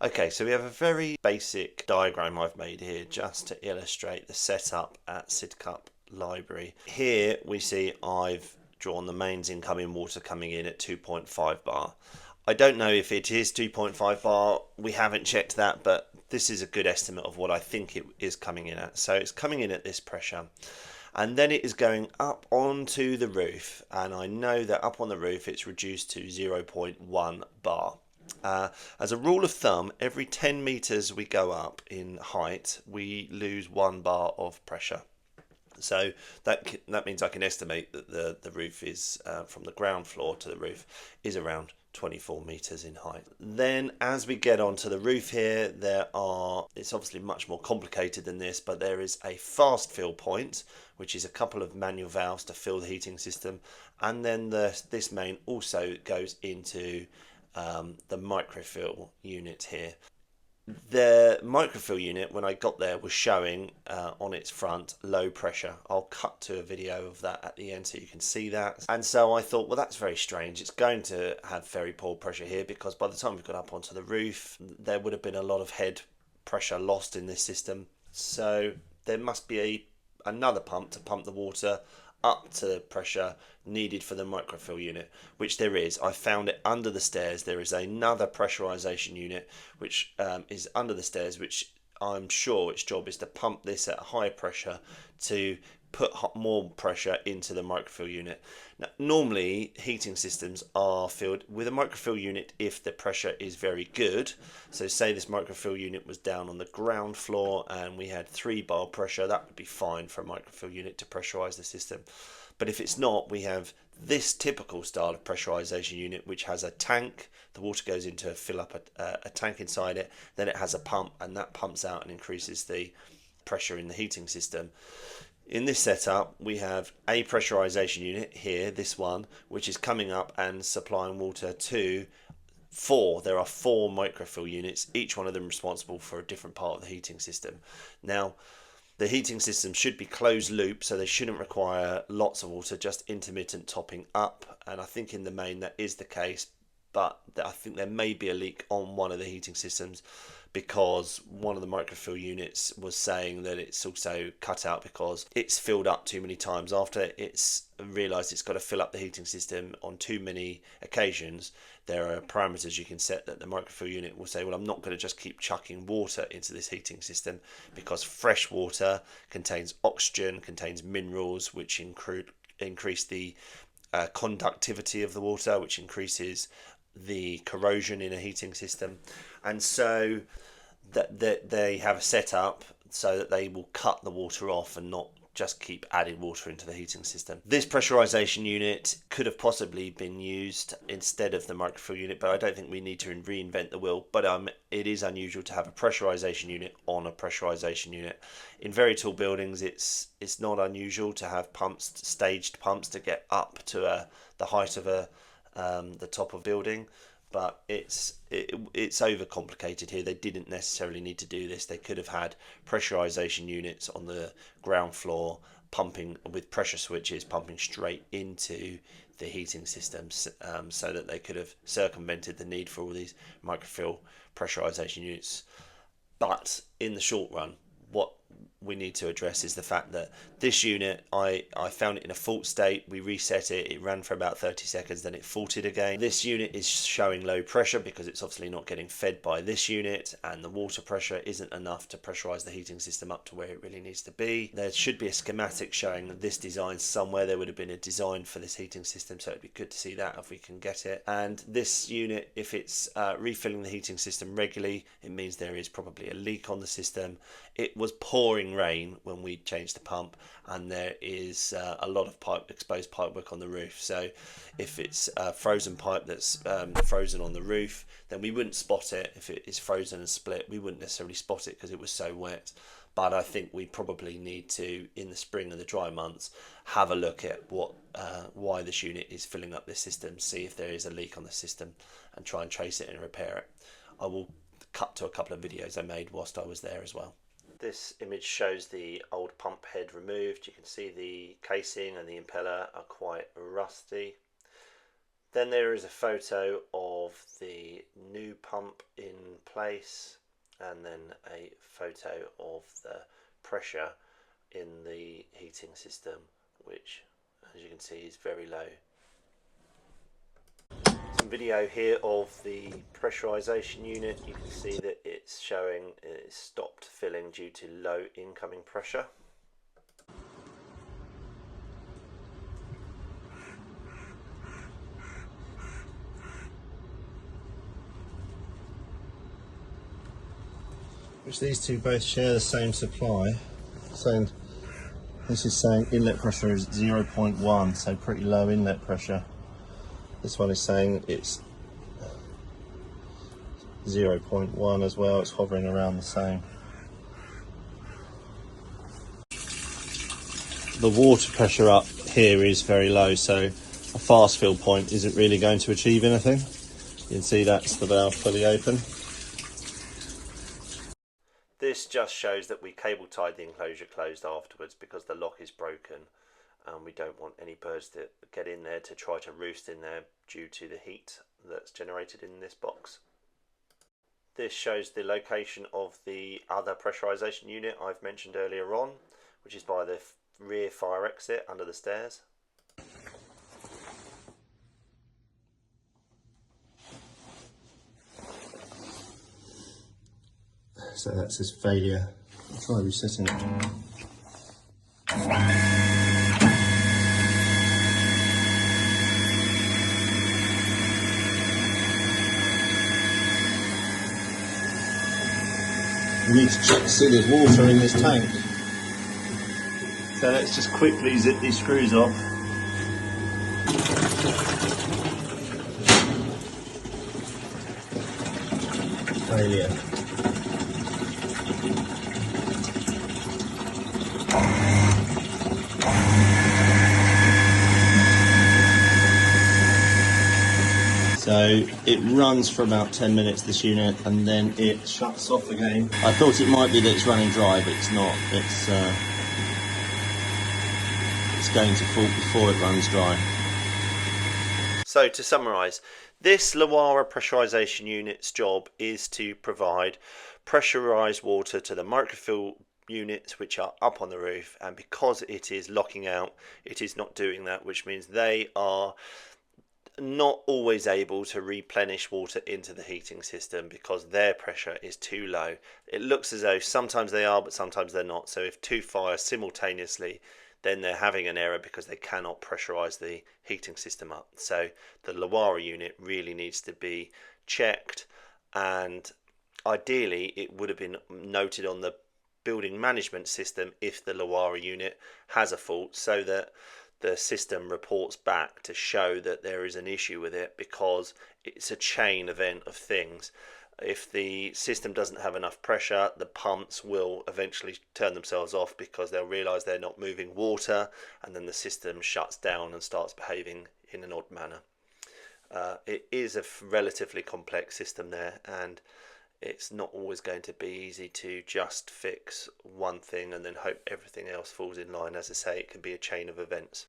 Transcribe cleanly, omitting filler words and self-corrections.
Okay, so we have a very basic diagram I've made here just to illustrate the setup at Sidcup Library. Here we see I've drawn the mains incoming water coming in at 2.5 bar. I don't know if it is 2.5 bar, we haven't checked that, but this is a good estimate of what I think it is coming in at. So it's coming in at this pressure, and then it is going up onto the roof, and I know that up on the roof it's reduced to 0.1 bar. As a rule of thumb, every 10 meters we go up in height, we lose 1 bar of pressure. So that means I can estimate that the roof is from the ground floor to the roof is around 24 meters in height. Then as we get onto the roof here, it's obviously much more complicated than this, but there is a fast fill point, which is a couple of manual valves to fill the heating system, and then this main also goes into the microfill unit here. The microfill unit, when I got there, was showing on its front low pressure. I'll cut to a video of that at the end so you can see that. And so I thought, well, that's very strange. It's going to have very poor pressure here, because by the time we got up onto the roof, there would have been a lot of head pressure lost in this system. So there must be another pump to pump the water up to the pressure needed for the microfill unit, which there is. I found it under the stairs. There is another pressurization unit which is under the stairs, which I'm sure its job is to pump this at a high pressure to put more pressure into the microfill unit. Now, normally heating systems are filled with a microfill unit if the pressure is very good. So say this microfill unit was down on the ground floor and we had 3 bar pressure, that would be fine for a microfill unit to pressurize the system. But if it's not, we have this typical style of pressurization unit, which has a tank. The water goes into fill up a tank inside it, then it has a pump, and that pumps out and increases the pressure in the heating system. In this setup, we have a pressurization unit here, this one, which is coming up and supplying water to 4. There are 4 microfill units, each one of them responsible for a different part of the heating system. Now, the heating system should be closed loop, so they shouldn't require lots of water, just intermittent topping up. And I think in the main that is the case, but I think there may be a leak on one of the heating systems, because one of the microfill units was saying that it's also cut out because it's filled up too many times. After it's realised it's got to fill up the heating system on too many occasions, there are parameters you can set that the microfill unit will say, well, I'm not going to just keep chucking water into this heating system, because fresh water contains oxygen, contains minerals, which increase the conductivity of the water, which increases the corrosion in a heating system. And so that they have a setup so that they will cut the water off and not just keep adding water into the heating system. This pressurization unit could have possibly been used instead of the microfill unit, but I don't think we need to reinvent the wheel. But it is unusual to have a pressurization unit on a pressurization unit. In very tall buildings, it's not unusual to have pumps, staged pumps, to get up to the height of the top of building. But it's overcomplicated here. They didn't necessarily need to do this. They could have had pressurization units on the ground floor pumping with pressure switches, pumping straight into the heating systems, so that they could have circumvented the need for all these microfill pressurization units. But in the short run, what we need to address is the fact that this unit, I found it in a fault state. We reset it, it ran for about 30 seconds, then it faulted again. This unit is showing low pressure because it's obviously not getting fed by this unit, and the water pressure isn't enough to pressurize the heating system up to where it really needs to be. There should be a schematic showing this design somewhere. There would have been a design for this heating system, so it'd be good to see that if we can get it. And this unit, if it's refilling the heating system regularly, it means there is probably a leak on the system. It was pouring rain when we changed the pump, and there is a lot of exposed pipework on the roof. So if it's frozen pipe that's frozen on the roof, then we wouldn't spot it. If it is frozen and split, we wouldn't necessarily spot it because it was so wet. But I think we probably need to, in the spring and the dry months, have a look at why this unit is filling up this system, see if there is a leak on the system, and try and trace it and repair it. I will cut to a couple of videos I made whilst I was there as well. This image shows the old pump head removed. You can see the casing and the impeller are quite rusty. Then there is a photo of the new pump in place, and then a photo of the pressure in the heating system, which as you can see is very low. Some video here of the pressurization unit. You can see that it's showing it's stopped filling due to low incoming pressure. Which these two both share the same supply. So this is saying inlet pressure is 0.1, so pretty low inlet pressure. This one is saying it's 0.1 as well, it's hovering around the same. The water pressure up here is very low, so a fast fill point isn't really going to achieve anything. You can see that's the valve fully open. This just shows that we cable tied the enclosure closed afterwards because the lock is broken, and we don't want any birds to get in there to try to roost in there due to the heat that's generated in this box. This shows the location of the other pressurization unit I've mentioned earlier on, which is by the rear fire exit under the stairs. So that says failure. I'll try resetting it. We need to check to see there's water in this tank. So let's just quickly zip these screws off. Failure. So it runs for about 10 minutes, this unit, and then it shuts off again. I thought it might be that it's running dry, but it's not. It's going to fault before it runs dry. So to summarise, this Loara pressurisation unit's job is to provide pressurised water to the microfill units which are up on the roof, and because it is locking out, it is not doing that, which means they are not always able to replenish water into the heating system because their pressure is too low. It looks as though sometimes they are, but sometimes they're not. So if two fire simultaneously, then they're having an error because they cannot pressurize the heating system up. So the Loara unit really needs to be checked, and ideally it would have been noted on the building management system if the Loara unit has a fault, so that the system reports back to show that there is an issue with it, because it's a chain event of things. If the system doesn't have enough pressure, the pumps will eventually turn themselves off because they'll realise they're not moving water, and then the system shuts down and starts behaving in an odd manner. It is a relatively complex system there, and it's not always going to be easy to just fix one thing and then hope everything else falls in line. As I say, it can be a chain of events.